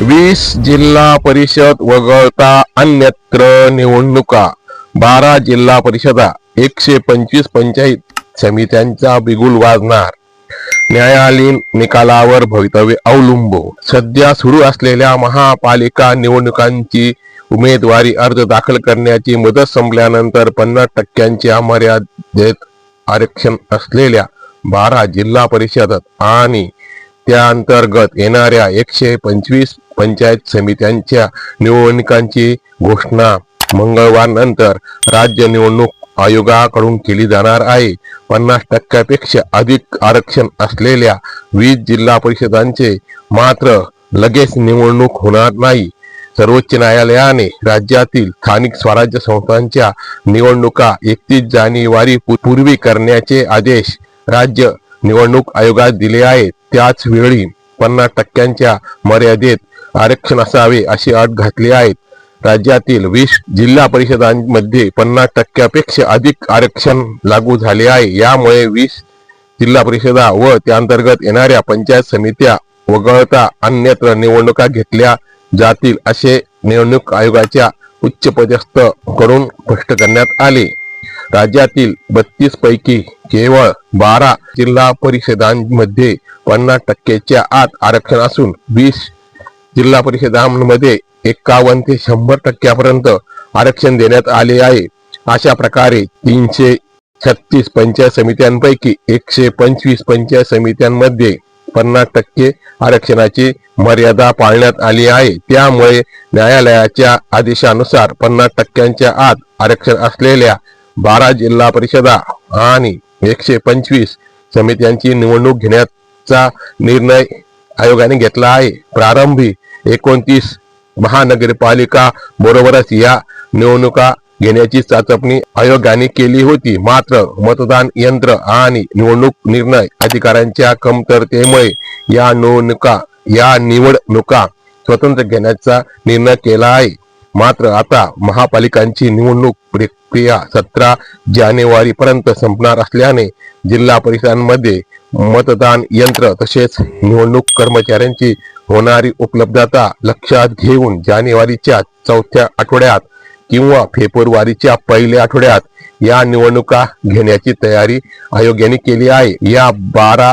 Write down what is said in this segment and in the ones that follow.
20 जिल्हा परिषद वगळता अन्यत्र निवडणुका, 12 जिल्हा परिषदा, 125 पंचायत समित्यांचा बिगुल वाजणार. न्यायालयीन निकालावर भवितव्य अवलंबून. सध्या सुरू असलेल्या महापालिका निवडणुकांची उमेदवारी अर्ज दाखल करण्याची मुदत संपल्यानंतर 50% मर्यादेत आरक्षण असलेल्या 12 जिल्हा परिषद आणि त्या अंतर्गत येणाऱ्या 125 पंचायत समित्यांच्या निवडणुकांची घोषणा मंगळवार नंतर राज्य निवडणूक आयोगाकडून केली जाणार आहे. 50% अधिक आरक्षण असलेल्या 20 जिल्हा परिषदांचे मात्र लगेच निवडणूक होणार नाही. सर्वोच्च न्यायालयाने राज्यातील स्थानिक स्वराज्य संस्थांच्या निवडणुका 31 जानेवारी पूर्वी करण्याचे आदेश राज्य निवडणूक आयोगास दिले आहेत. त्याच वेळी 50% मर्यादेत आरक्षण असावे अशी अट घातली आहे. राज्यातील 20 जिल्हा परिषदांमध्ये 50% अधिक आरक्षण लागू झाले आहे. यामुळे 20 जिल्हा परिषदा व त्याअंतर्गत येणाऱ्या पंचायत समित्या वगळता अन्यत्र निवडणुका घेतल्या जातील असे निवडणूक आयोगाच्या उच्चपदस्थ कडून स्पष्ट करण्यात आले. राज्यातील 32 पैकी केवळ 12 जिल्हा परिषदांमध्ये 50%च्या आत आरक्षण असून 20 जिल्हा परिषदांमध्ये 51 ते 100% पर्यंत आरक्षण देण्यात आले आहे. अशा प्रकारे 336 पंचायत समित्यांपैकी 125 पंचायत समित्यांमध्ये 50% आरक्षणाची मर्यादा पाळण्यात आली आहे. त्यामुळे न्यायालयाच्या आदेशानुसार 50%च्या आत आरक्षण असलेल्या 12 जिल्हा परिषदा आणि 125 समित्यांची निवडणूक घेण्याचा निर्णय आयोगाने घेतला आहे. प्रारंभी 29 महानगरपालिका बरोबरच या निवडणुका घेण्याची चाचपणी आयोगाने केली होती. मात्र मतदान यंत्र आणि निवडणूक निर्णय अधिकाऱ्यांच्या कमतरतेमुळे या निवडणुका स्वतंत्र घेण्याचा निर्णय केला आहे. मात्र आता महापालिकांची निवडणूक प्रक्रिया 17 जानेवारी पर्यंत संपणार असल्याने जिल्हा परिषदांमध्ये मतदान यंत्र तसेच निवडणूक कर्मचाऱ्यांची होणारी उपलब्धता लक्षात घेऊन जानेवारीच्या 4थ्या आठवड्यात किंवा फेब्रुवारीच्या पहिल्या आठवड्यात या निवडणुका घेण्याची तयारी आयोगाने केली आहे. या 12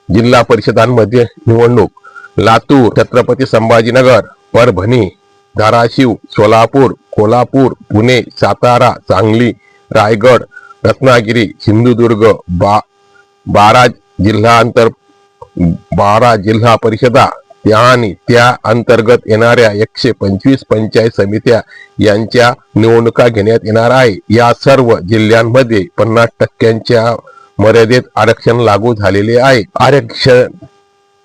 जिल्हा परिषदांमध्ये निवडणूक लातूर, छत्रपती संभाजीनगर, परभणी, धाराशिव, सोलापूर, कोल्हापूर, पुणे, सातारा, सांगली, रायगड, रत्नागिरी, सिंधुदुर्ग, 12 जिल्हा परिषदा आणि त्या अंतर्गत येणाऱ्या 125 पंचायत समित्या यांच्या निवडणुका घेण्यात येणार आहे. या सर्व जिल्ह्यांमध्ये 50%च्या मर्यादेत आरक्षण लागू झालेले आहे. आरक्षण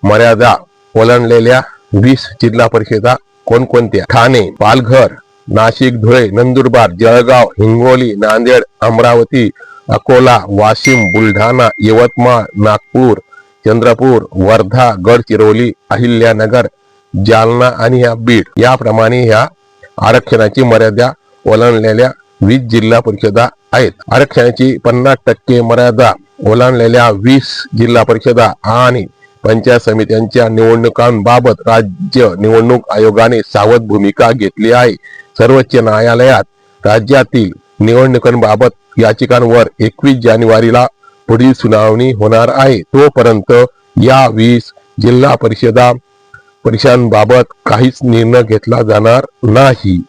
मर्यादा ओलांडलेल्या 20 जिल्हा परिषदा कोणकोणत्या? ठाणे, पालघर, नाशिक, धुळे, नंदुरबार, जळगाव, हिंगोली, नांदेड, अमरावती, अकोला, वाशिम, बुलढाणा, यवतमाळ, नागपूर, चंद्रपूर, वर्धा, गडचिरोली, अहिल्यानगर, जालना आणि बीड याप्रमाणे ह्या आरक्षणाची मर्यादा ओलांडलेल्या 20 जिल्हा परिषदा आहेत. आरक्षणाची 50% मर्यादा ओलांडलेल्या 20 जिल्हा परिषदा आणि पंचायत समित्यांच्या निवडणुकांबाबत राज्य निवडणूक आयोगाने सावध भूमिका घेतली आहे. सर्वोच्च न्यायालयात राज्यातील निवडणुकांबाबत याचिकांवर 21 जानेवारीला पुढील सुनावणी होणार आहे. तोपर्यंत या 20 जिल्हा परिषदांबाबत काहीच निर्णय घेतला जाणार नाही.